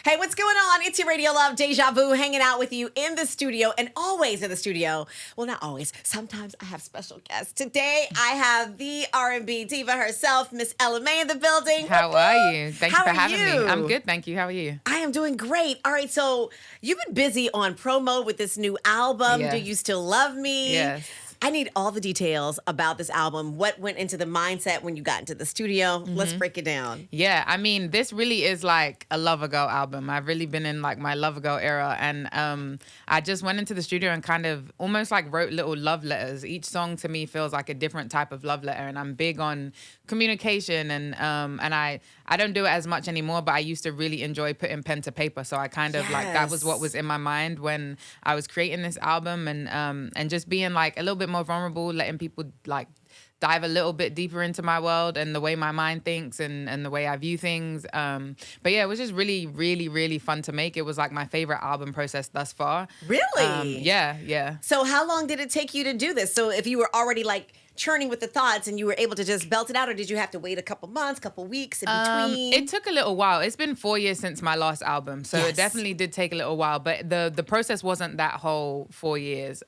Hey, what's going on? It's your Radio Love, Deja Vu, hanging out with you in the studio and always in the studio. Well, not always. Sometimes I have special guests. Today, I have the R&B diva herself, Miss Ella Mai in the building. How are you? Thank you for having you? me. I'm good, thank you. How are you? I am doing great. All right, so you've been busy on promo with this new album, Yes. Do You Still Love Me? Yes. I need all the details about this album. What went into the mindset when you got into the studio? Let's break it down. Yeah, I mean, this really is like a Lover Girl album. I've really been in like my Lover Girl era, and I just went into the studio and kind of almost like wrote little love letters. Each song to me feels like a different type of love letter, and I'm big on communication, and I don't do it as much anymore, but I used to really enjoy putting pen to paper. So I kind of like that was what was in my mind when I was creating this album, and just being like a little bit more vulnerable, letting people like dive a little bit deeper into my world and the way my mind thinks and the way I view things. But yeah, it was just really, really, really fun to make. It was like my favorite album process thus far. Really? Yeah. So how long did it take you to do this? So if you were already like churning with the thoughts and you were able to just belt it out, or did you have to wait a couple months, couple weeks in between? It took a little while. It's been 4 years since my last album, so it definitely did take a little while, but the process wasn't that whole 4 years.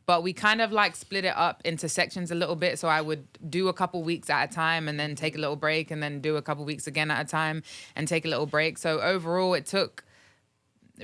But we kind of like split it up into sections a little bit. So I would do a couple weeks at a time and then take a little break and then do a couple weeks again at a time and take a little break. So overall it took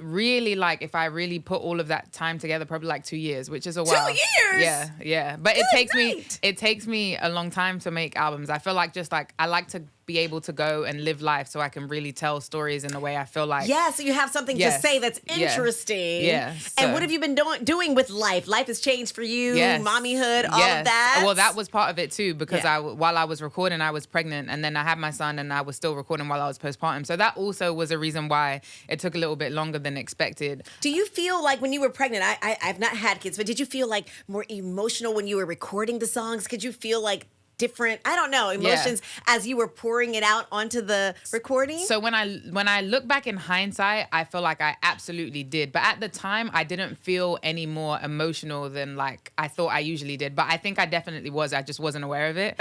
really, like, if I really put all of that time together, probably like 2 years, which is a while. 2 years? Yeah. But it takes me a long time to make albums. I feel like just like I like to be able to go and live life so I can really tell stories in a way I feel like. Yeah, so you have something to say that's interesting. Yeah. And what have you been doing with life? Life has changed for you, mommyhood, all of that. Well, that was part of it too, because while I was recording, I was pregnant, and then I had my son, and I was still recording while I was postpartum. So that also was a reason why it took a little bit longer than expected. Do you feel like when you were pregnant, I've not had kids, but did you feel like more emotional when you were recording the songs? Could you feel like different, I don't know, emotions as you were pouring it out onto the recording? So when I look back in hindsight, I feel like I absolutely did. But at the time, I didn't feel any more emotional than like I thought I usually did. But I think I definitely was. I just wasn't aware of it.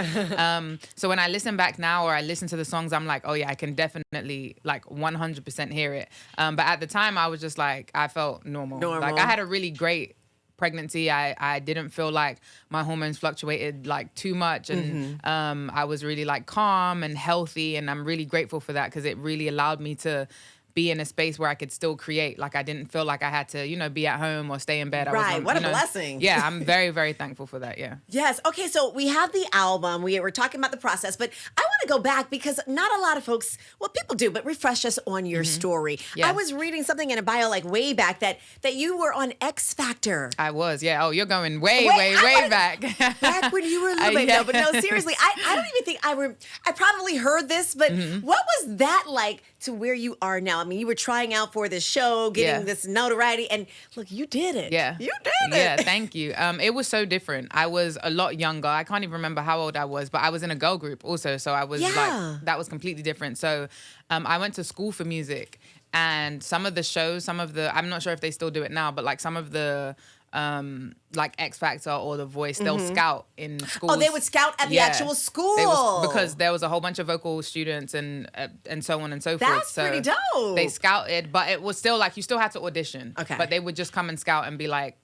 So when I listen back now, or I listen to the songs, I'm like, oh yeah, I can definitely like 100% hear it. But at the time, I was just like, I felt normal. Like I had a really great pregnancy. I didn't feel like my hormones fluctuated like too much, and I was really like calm and healthy, and I'm really grateful for that, because it really allowed me to be in a space where I could still create. Like I didn't feel like I had to, be at home or stay in bed. Right, what a blessing. Yeah, I'm very, very thankful for that, yeah. Yes, okay, so we have the album. We were talking about the process, but I want to go back because not a lot of folks, well, people do, but refresh us on your story. Yes. I was reading something in a bio like way back that you were on X Factor. I was, yeah. Oh, you're going way back. Back when you were a little bit, no, but no, seriously, I don't even think I probably heard this, but what was that like to where you are now? I mean, you were trying out for this show, getting this notoriety, and look, you did it. Yeah. You did it. Yeah, thank you. It was so different. I was a lot younger. I can't even remember how old I was, but I was in a girl group also, so I was like, that was completely different. So I went to school for music, and some of the shows, I'm not sure if they still do it now, but like some of the like X Factor or The Voice, they'll scout in schools. Oh, they would scout at the actual school. Because there was a whole bunch of vocal students and so on and so forth. That's pretty dope. They scouted, but it was still like you still had to audition. Okay. But they would just come and scout and be like,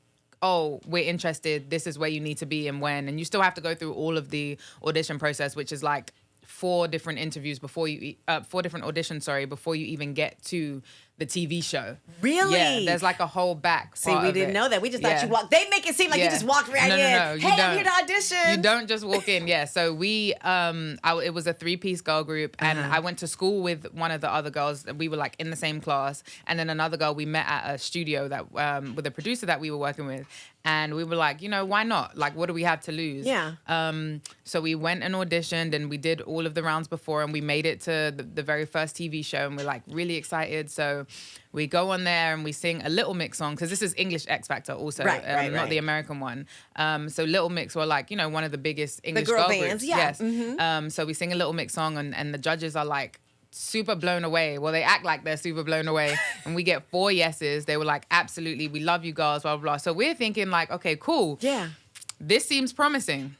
oh, we're interested. This is where you need to be and when. And you still have to go through all of the audition process, which is like 4 different interviews before you, 4 different auditions, before you even get to the TV show. Really? Yeah, there's like a whole back. See, we didn't know that. We just thought you walked. They make it seem like you just walked right in. No, hey, I'm here to audition. You don't just walk in. Yeah. So we, it was a 3-piece girl group, and I went to school with one of the other girls. We were like in the same class, and then another girl we met at a studio that with a producer that we were working with, and we were like, why not? Like, what do we have to lose? Yeah. So we went and auditioned, and we did all of the rounds before, and we made it to the very first TV show, and we're like really excited. So we go on there and we sing a Little Mix song, because this is English X Factor also, not the American one. So Little Mix were like, one of the biggest English girl bands, groups. Yes. So we sing a Little Mix song, and the judges are like super blown away. Well, they act like they're super blown away. And we get 4 yeses. They were like, absolutely, we love you girls, blah, blah, blah. So we're thinking like, okay, cool. Yeah. This seems promising.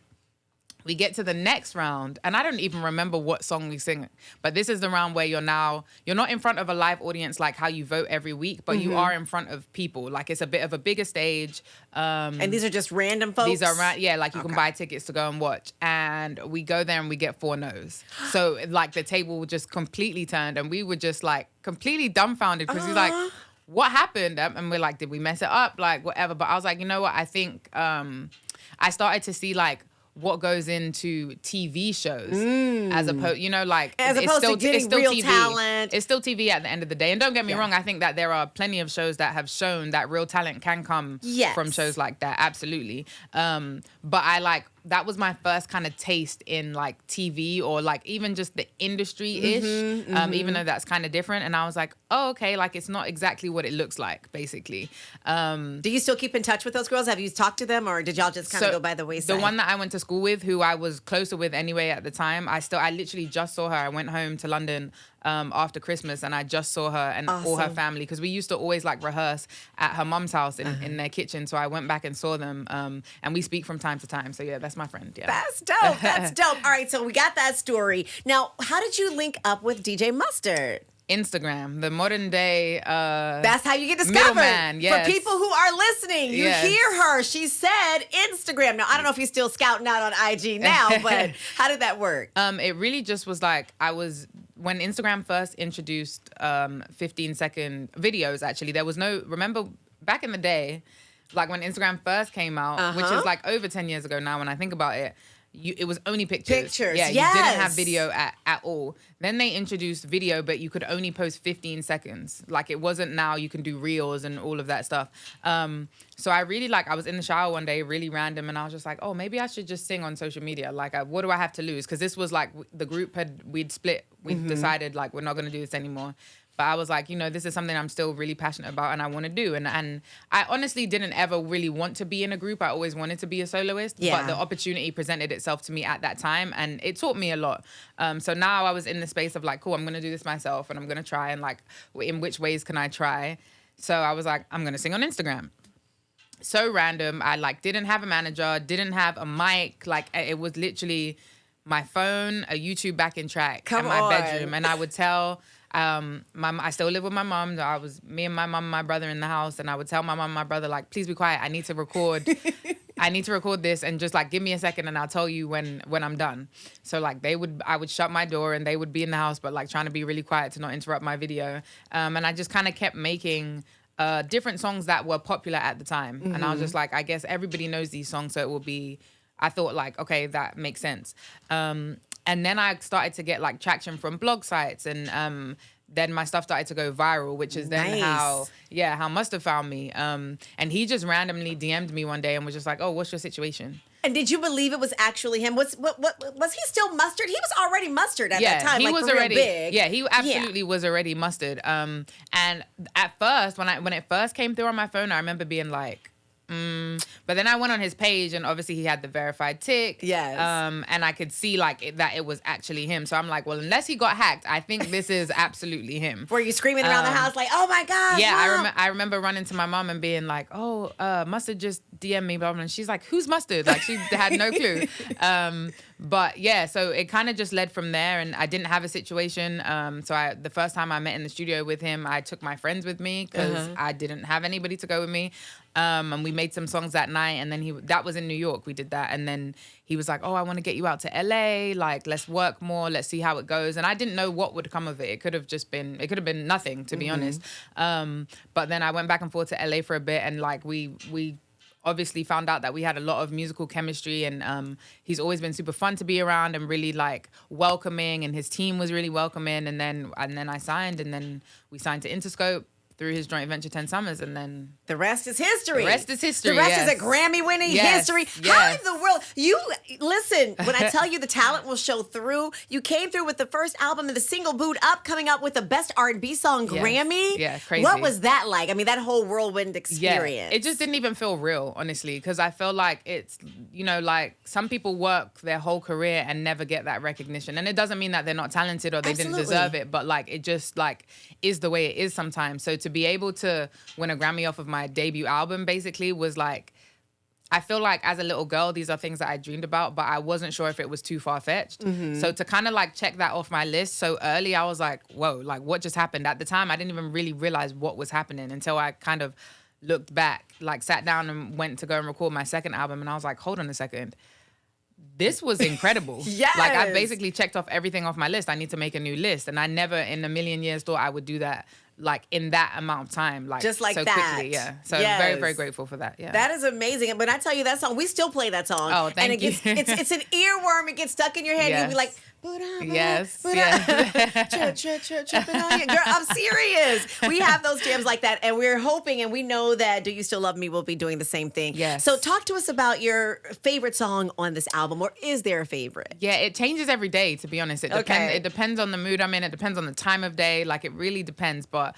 We get to the next round, and I don't even remember what song we sing. But this is the round where you're not in front of a live audience like how you vote every week, but you are in front of people. Like it's a bit of a bigger stage. And these are just random folks? These are like you can buy tickets to go and watch. And we go there and we get 4 no's. So like the table just completely turned, and we were just like completely dumbfounded because he's like, what happened? And we're like, did we mess it up? Like whatever. But I was like, you know what? I think I started to see like what goes into TV shows as opposed, as opposed to getting real TV. talent. It's still TV at the end of the day. And don't get me wrong, I think that there are plenty of shows that have shown that real talent can come from shows like that. Absolutely. But that was my first kind of taste in like TV or like even just the industry-ish, even though that's kind of different. And I was like, oh, okay, like it's not exactly what it looks like, basically. Do you still keep in touch with those girls? Have you talked to them, or did y'all just kind of go by the wayside? The one that I went to school with, who I was closer with anyway at the time, I literally just saw her. I went home to London after Christmas, and I just saw her and all her family, because we used to always like rehearse at her mom's house in their kitchen. So I went back and saw them, and we speak from time to time. So yeah, that's my friend. Yeah, that's dope. That's dope. All right, so we got that story. Now, how did you link up with DJ Mustard? Instagram, the modern day that's how you get discovered. Middleman, yes. For people who are listening, you hear her. She said Instagram. Now, I don't know if he's still scouting out on IG now, but how did that work? It really just was like when Instagram first introduced 15-second videos, actually, there was remember back in the day, like when Instagram first came out, which is like over 10 years ago now when I think about it, it was only pictures. Yeah, you didn't have video at all. Then they introduced video, but you could only post 15 seconds. Like it wasn't now you can do reels and all of that stuff. So I really I was in the shower one day, really random, and I was just like, oh, maybe I should just sing on social media. Like, what do I have to lose? Because this was like the group we'd split. We'd decided like we're not going to do this anymore. But I was like, this is something I'm still really passionate about and I want to do. And I honestly didn't ever really want to be in a group. I always wanted to be a soloist. Yeah. But the opportunity presented itself to me at that time, and it taught me a lot. So now I was in the space of like, cool, I'm going to do this myself, and I'm going to try, and like, in which ways can I try? So I was like, I'm going to sing on Instagram. So random. I didn't have a manager, didn't have a mic. Like it was literally my phone, a YouTube backing track, and my bedroom. And I would tell... I still live with my mom. I was me and my mom and my brother in the house, and I would tell my mom and my brother, like, please be quiet. I need to record. I need to record this, and just like give me a second and I'll tell you when I'm done. So like I would shut my door and they would be in the house, but like trying to be really quiet to not interrupt my video. And I just kind of kept making different songs that were popular at the time. And I was just like, I guess everybody knows these songs, so it will be, I thought like, okay, that makes sense. And then I started to get like traction from blog sites, and then my stuff started to go viral, which is then how Mustard found me. And he just randomly DM'd me one day and was just like, oh, what's your situation? And did you believe it was actually him? Was he still Mustard? He was already Mustard at that time. He like was already big. Yeah, he absolutely was already Mustard. And at first, when it first came through on my phone, I remember being like, but then I went on his page, and obviously he had the verified tick. Yes. And I could see that it was actually him. So I'm like, well, unless he got hacked, I think this is absolutely him. Were you screaming around the house like, oh my God? Yeah, Mom. I remember running to my mom and being like, oh, Mustard just DM'd me, blah, blah. And she's like, who's Mustard? Like she had no clue. But yeah, so it kind of just led from there, and I didn't have a situation. So the first time I met in the studio with him, I took my friends with me because I didn't have anybody to go with me. And we made some songs that night, and then that was in New York. We did that, and then he was like, "Oh, I want to get you out to LA. Like, let's work more. Let's see how it goes." And I didn't know what would come of it. It could have been nothing, to be honest. But then I went back and forth to LA for a bit, and like we obviously found out that we had a lot of musical chemistry, and he's always been super fun to be around and really like welcoming, and his team was really welcoming. And then I signed, and then we signed to Interscope through his joint venture 10 Summers, and then the rest is history. The rest is history. The rest is a Grammy-winning history. Yes. How in the world? You listen, when I tell you the talent will show through, you came through with the first album and the single Boot Up, coming up with the best R&B song Grammy. Yeah, crazy. What was that like? I mean, that whole whirlwind experience. Yeah. It just didn't even feel real, honestly, because I feel like it's, like some people work their whole career and never get that recognition. And it doesn't mean that they're not talented or they didn't deserve it, but like it just like is the way it is sometimes. So to be able to win a Grammy off of my debut album basically was like, I feel like as a little girl, these are things that I dreamed about, but I wasn't sure if it was too far-fetched. So to kind of like check that off my list so early, I was like, whoa, like what just happened? At the time, I didn't even really realize what was happening until I kind of looked back, like sat down and went to go and record my second album. And I was like, hold on a second. This was incredible. Yes. Like I basically checked off everything off my list. I need to make a new list. And I never in a million years thought I would do that like in that amount of time, like just like so that. Quickly, yeah. So very, very grateful for that. Yeah, that is amazing. But I tell you, that song, we still play that song. Oh, thank you. It's an earworm. It gets stuck in your head. Yes. You'll be like, yes. Tripping on you. Girl, I'm serious. We have those jams like that, and we're hoping, and we know that Do You Still Love Me will be doing the same thing. Yes. So talk to us about your favorite song on this album, or is there a favorite? Yeah, it changes every day, to be honest. It depends on the mood I'm in. It depends on the time of day. Like, it really depends. But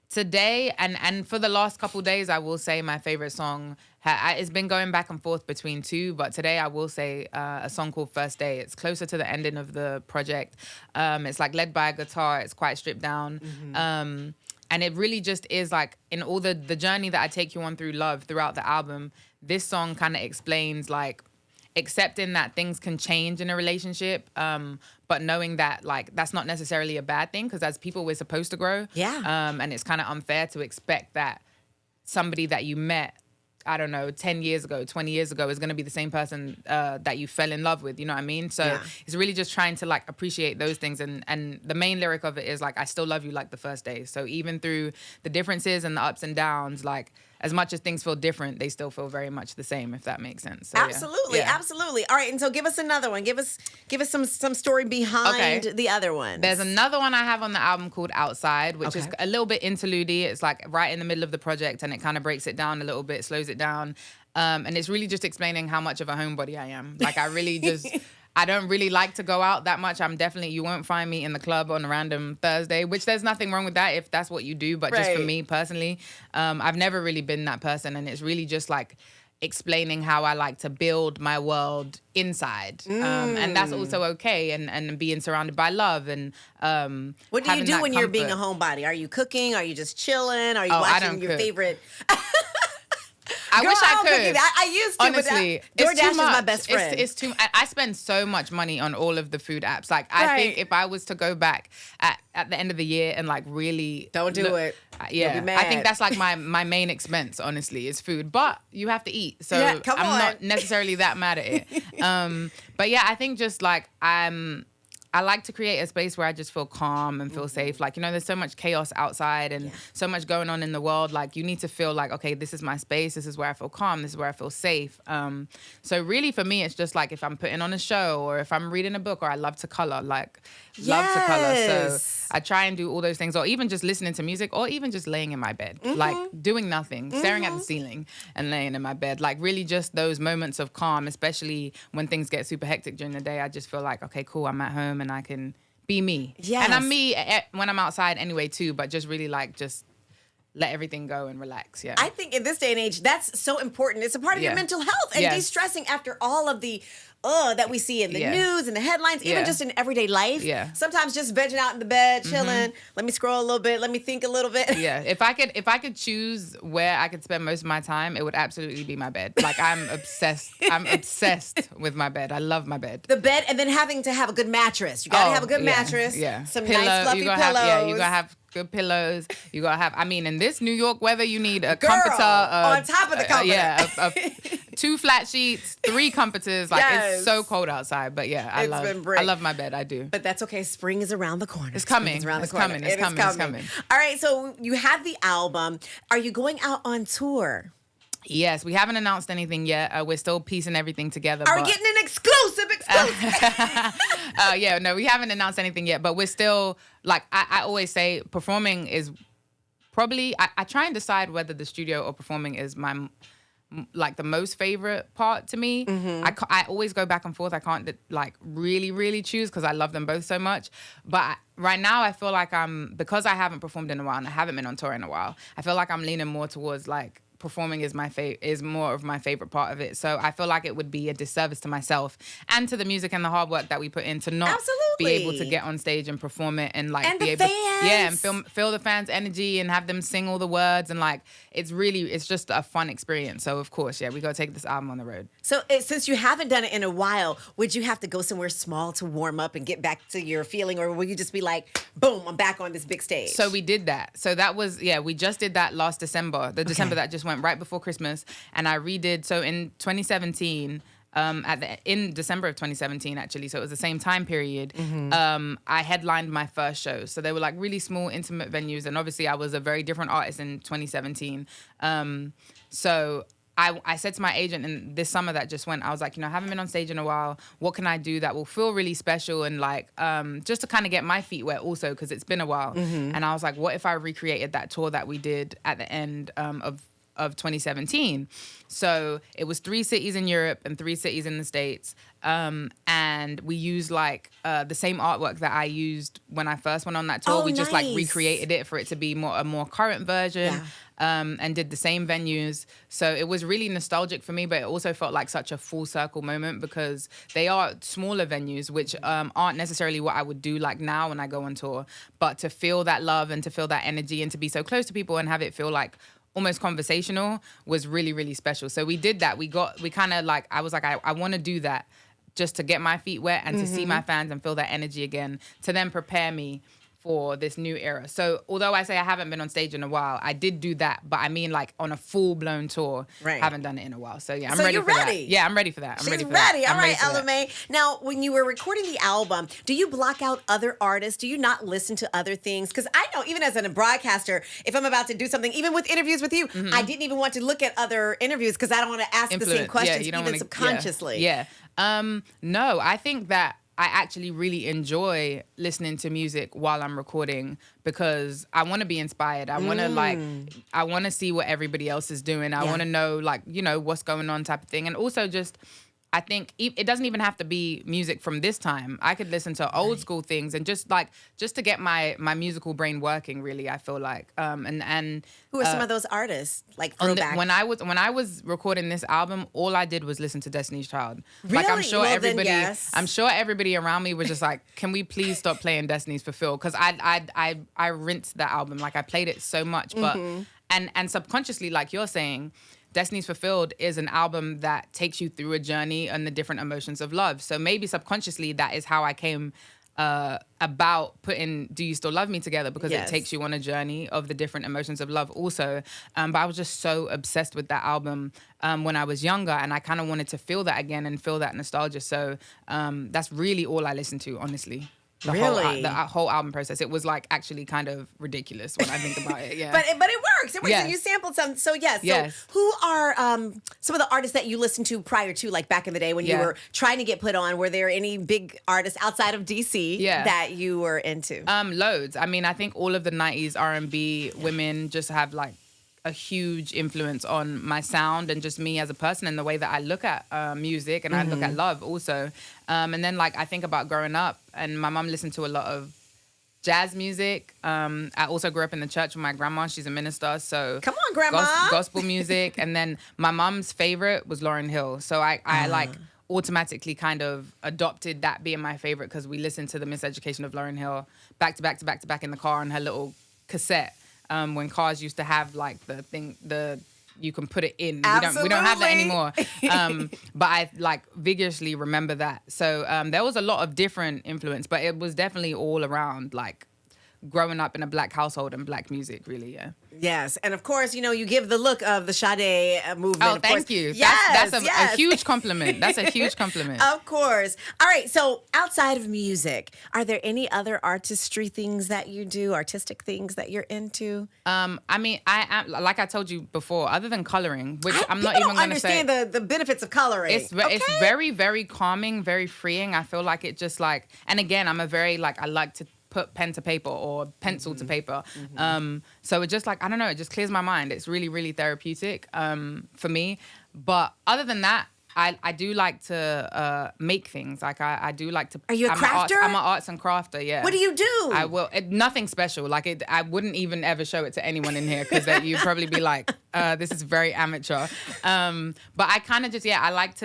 today and for the last couple days, I will say my favorite song, it's been going back and forth between two, but today I will say a song called First Day. It's closer to the ending of the project. It's like led by a guitar. It's quite stripped down. And it really just is like in all the journey that I take you on through love throughout the album, this song kind of explains like accepting that things can change in a relationship, but knowing that like that's not necessarily a bad thing, because as people we're supposed to grow. Yeah. And it's kind of unfair to expect that somebody that you met, I don't know, 10 years ago, 20 years ago is going to be the same person that you fell in love with, you know what I mean? So it's really just trying to like appreciate those things. And the main lyric of it is like, I still love you like the first day. So even through the differences and the ups and downs, like as much as things feel different, they still feel very much the same, if that makes sense. So, absolutely. All right, and so give us another one. Give us some story behind the other one. There's another one I have on the album called Outside, which is a little bit interlude-y. It's like right in the middle of the project, and it kind of breaks it down a little bit, slows it down. And it's really just explaining how much of a homebody I am. Like I really just... I don't really like to go out that much. You won't find me in the club on a random Thursday, which there's nothing wrong with that if that's what you do. But just for me personally, I've never really been that person. And it's really just like explaining how I like to build my world inside. And that's also okay. And being surrounded by love. And what do you do when you're being a homebody? Are you cooking? Are you just chilling? Are you watching your favorite... I wish I could. I used to, honestly, but DoorDash is my best friend. It's too. I spend so much money on all of the food apps. Like I think if I was to go back at the end of the year and like really don't do it. Yeah, you'll be mad. I think that's like my main expense. Honestly, is food. But you have to eat, so I'm not necessarily that mad at it. But yeah, I think just like I like to create a space where I just feel calm and feel safe. Like, you know, there's so much chaos outside and so much going on in the world. Like, you need to feel like, okay, this is my space. This is where I feel calm. This is where I feel safe. So really for me, it's just like if I'm putting on a show or if I'm reading a book or I love to color, like love to color. So I try and do all those things, or even just listening to music, or even just laying in my bed, like doing nothing, staring at the ceiling and laying in my bed. Like really just those moments of calm, especially when things get super hectic during the day. I just feel like, okay, cool, I'm at home and I can be me. Yes. And I'm me when I'm outside anyway too, but just really like just let everything go and relax. Yeah. I think in this day and age, that's so important. It's a part of your mental health and de-stressing after all of the that we see in the news and the headlines, even just in everyday life. Yeah. Sometimes just vegging out in the bed, chilling. Let me scroll a little bit. Let me think a little bit. Yeah. If I could choose where I could spend most of my time, it would absolutely be my bed. Like I'm obsessed. I'm obsessed with my bed. I love my bed. The bed, and then having to have a good mattress. You gotta have a good mattress. Yeah. Some nice fluffy pillows. You gotta have good pillows. You gotta have. I mean, in this New York weather, you need a Girl, comforter on top of the comforter. 2 flat sheets, 3 comforters. Like it's so cold outside, but yeah, I love my bed. I do. But that's okay. Spring is around the corner. It's coming. It's coming. All right. So you have the album. Are you going out on tour? Yes, we haven't announced anything yet. We're still piecing everything together. Are we getting an exclusive? Yeah, no, we haven't announced anything yet, but we're still, like, I always say performing is probably, I try and decide whether the studio or performing is my, like, the most favorite part to me. I always go back and forth. I can't, like, really choose because I love them both so much. But right now, I feel like because I haven't performed in a while and I haven't been on tour in a while, I feel like I'm leaning more towards, like, performing is more of my favorite part of it. So I feel like it would be a disservice to myself and to the music and the hard work that we put in to not be able to get on stage and perform it and like and be the able fans. and feel the fans' energy and have them sing all the words and like it's just a fun experience. So of course, we gotta take this album on the road. So since you haven't done it in a while, would you have to go somewhere small to warm up and get back to your feeling, or will you just be like, boom, I'm back on this big stage? So we did that. So that was we just did that last December, December that just went right before Christmas, and I redid. So in 2017. In December of 2017, actually, so it was the same time period. I headlined my first shows, so they were like really small, intimate venues, and obviously I was a very different artist in 2017. So I said to my agent, and this summer that just went, I was like, I haven't been on stage in a while. What can I do that will feel really special and like just to kind of get my feet wet also because it's been a while. And I was like, what if I recreated that tour that we did at the end of 2017. So it was 3 cities in Europe and 3 cities in the States. And we used like the same artwork that I used when I first went on that tour. We just like recreated it for it to be a more current version. And did the same venues. So it was really nostalgic for me, but it also felt like such a full circle moment because they are smaller venues, which aren't necessarily what I would do like now when I go on tour. But to feel that love and to feel that energy and to be so close to people and have it feel like almost conversational was really, really special. So we did that. We kind of like, I was like, I want to do that just to get my feet wet and to see my fans and feel that energy again, to then prepare me for this new era. So although I say I haven't been on stage in a while, I did do that, but I mean like on a full-blown tour. Right. Haven't done it in a while. So yeah, I'm ready for that. Yeah, I'm ready for that. She's ready. All right, Ella Mai. Now, when you were recording the album, do you block out other artists? Do you not listen to other things? Because I know even as a broadcaster, if I'm about to do something, even with interviews with you, I didn't even want to look at other interviews because I don't want to ask the same questions even subconsciously. No, I think that I actually really enjoy listening to music while I'm recording because I want to be inspired. I want to I want to see what everybody else is doing. I want to know what's going on type of thing. And also just, I think it doesn't even have to be music from this time. I could listen to old school things and just to get my musical brain working. Really, I feel like. And who are some of those artists like throwback? When I was recording this album, all I did was listen to Destiny's Child. Really? Like I'm sure yes. I'm sure everybody around me was just like, can we please stop playing Destiny's Fulfilled? Because I rinsed that album. Like I played it so much, but and subconsciously, like you're saying, Destiny's Fulfilled is an album that takes you through a journey and the different emotions of love. So maybe subconsciously that is how I came about putting Do You Still Love Me together because it takes you on a journey of the different emotions of love also. But I was just so obsessed with that album when I was younger and I kind of wanted to feel that again and feel that nostalgia. So that's really all I listened to, honestly. The whole album process. It was like actually kind of ridiculous when I think about it. Yeah, but it works. It works. And you sampled some. So yes. So who are some of the artists that you listened to prior to, like back in the day when you were trying to get put on? Were there any big artists outside of DC that you were into? Loads. I mean, I think all of the '90s R&B women just have like a huge influence on my sound and just me as a person and the way that I look at music and I look at love also. And then like I think about growing up and my mom listened to a lot of jazz music. I also grew up in the church with my grandma. She's a minister. So come on, grandma. Gospel music. And then my mom's favorite was Lauryn Hill. So I like automatically kind of adopted that being my favorite because we listened to the Miseducation of Lauryn Hill back to back in the car on her little cassette. When cars used to have like the thing, you can put it in. Absolutely. We don't have that anymore. But I like vigorously remember that. So there was a lot of different influence, but it was definitely all around like growing up in a black household and black music, really, yeah. Yes, and of course, you give the look of the Sade movement. Oh, thank you. Yes, that's a huge compliment. That's a huge compliment. Of course. All right, so outside of music, are there any other artistry things that you do, artistic things that you're into? I mean, I am, like I told you before, other than coloring, which I'm not even going to say. People understand the benefits of coloring. It's very, very calming, very freeing. I feel like it just like, and again, I'm a very like, I like to put pen to paper or pencil to paper. So it just like, I don't know, it just clears my mind. It's really, really therapeutic for me. But other than that, I do like to make things. Like I do like to. Are you a crafter? I'm an arts and crafter, yeah. What do you do? I will. Nothing special. Like I wouldn't even ever show it to anyone in here because you'd probably be like, This is very amateur. But I kind of just, I like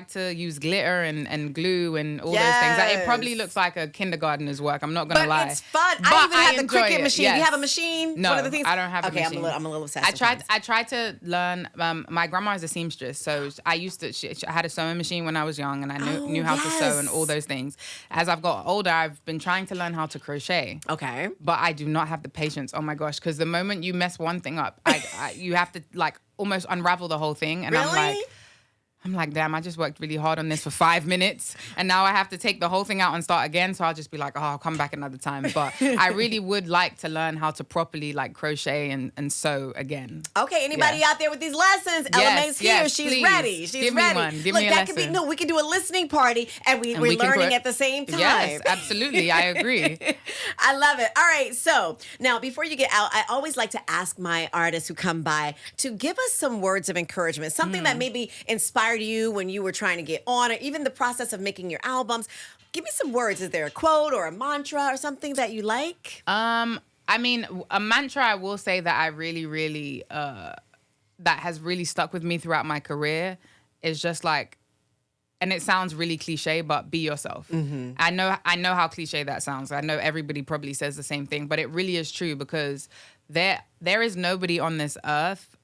to use glitter and glue and all those things. Like, it probably looks like a kindergartner's work. I'm not going to lie. But it's fun. But I even have the Cricut machine. Yes. You have a machine? No, One of the things? I don't have a machine. Okay, I'm a little obsessed. I tried to learn. My grandma is a seamstress, so I used to. She had a sewing machine when I was young, and I knew how to sew and all those things. As I've got older, I've been trying to learn how to crochet. Okay. But I do not have the patience. Oh my gosh, because the moment you mess one thing up, you have to like almost unravel the whole thing, and really? I'm like, damn, I just worked really hard on this for 5 minutes, and now I have to take the whole thing out and start again. So I'll just be like, I'll come back another time. But I really would like to learn how to properly like crochet and sew again. Okay, anybody out there with these lessons? Ella Mai's here. She's please. ready. She's Give ready. Me one. Give Look, me a that lesson. could be we can do a listening party, and we're learning at the same time. Yes, absolutely. I agree. I love it. All right, so now before you get out, I always like to ask my artists who come by to give us some words of encouragement, something that maybe inspired you when you were trying to get on, or even the process of making your albums. Give me some words. Is there a quote or a mantra or something that you like? I mean, a mantra I will say that I really, really, that has really stuck with me throughout my career is just like, and it sounds really cliche, but be yourself. Mm-hmm. I know how cliche that sounds. I know everybody probably says the same thing, but it really is true, because there is nobody on this earth.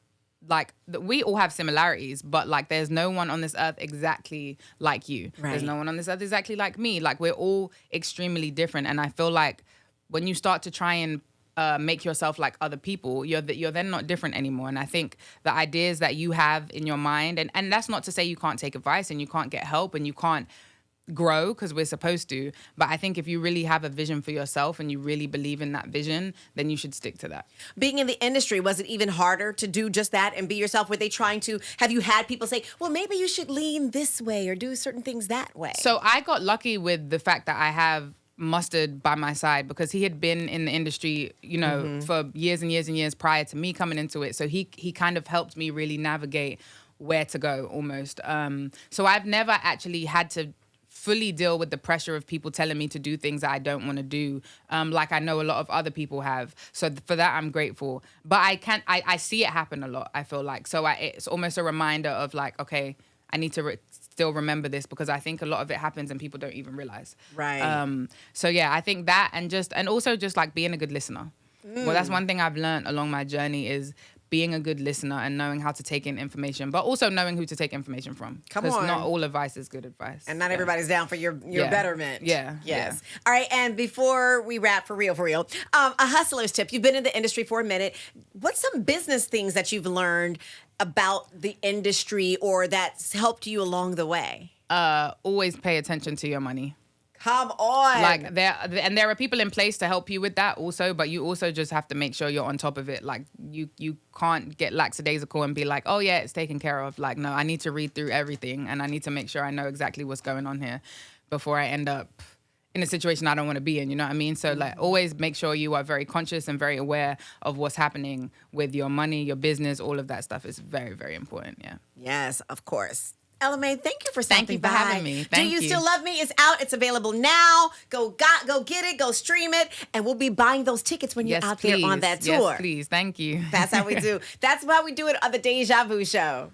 Like, we all have similarities, but like, there's no one on this earth exactly like you. Right. There's no one on this earth exactly like me. Like, we're all extremely different. And I feel like when you start to try and make yourself like other people, you're then not different anymore. And I think the ideas that you have in your mind, and that's not to say you can't take advice and you can't get help and you can't grow, because we're supposed to. But I think if you really have a vision for yourself and you really believe in that vision, then you should stick to that. Being in the industry, was it even harder to do just that and be yourself? Were they trying to, have you had people say, well, maybe you should lean this way or do certain things that way? So I got lucky with the fact that I have Mustard by my side, because he had been in the industry, for years and years and years prior to me coming into it. So he kind of helped me really navigate where to go almost. So I've never actually had to fully deal with the pressure of people telling me to do things that I don't want to do, like I know a lot of other people have. So for that, I'm grateful. But I see it happen a lot, I feel like. So it's almost a reminder of like, okay, I need to still remember this, because I think a lot of it happens and people don't even realize. Right. So yeah, I think that, and also just like being a good listener. Well, that's one thing I've learned along my journey, is being a good listener and knowing how to take in information, but also knowing who to take information from. Come on. Because not all advice is good advice. And not everybody's down for your betterment. Yeah. Yes. Yeah. All right, and before we wrap, for real, a hustler's tip. You've been in the industry for a minute. What's some business things that you've learned about the industry or that's helped you along the way? Always pay attention to your money. Come on. Like, there are people in place to help you with that also, but you also just have to make sure you're on top of it. Like, you can't get lackadaisical and be like, oh yeah, it's taken care of. Like, no, I need to read through everything and I need to make sure I know exactly what's going on here before I end up in a situation I don't want to be in, you know what I mean? So like, always make sure you are very conscious and very aware of what's happening with your money, your business, all of that stuff is very, very important, yeah. Yes, of course. Ella Mai, thank you for stopping by. Thank you for having me. Thank you. Do You Still Love Me? It's out. It's available now. Go get it. Go stream it. And we'll be buying those tickets when you're out there on that tour. Yes, please. Thank you. That's how we do. That's why we do it on the Deja Vu show.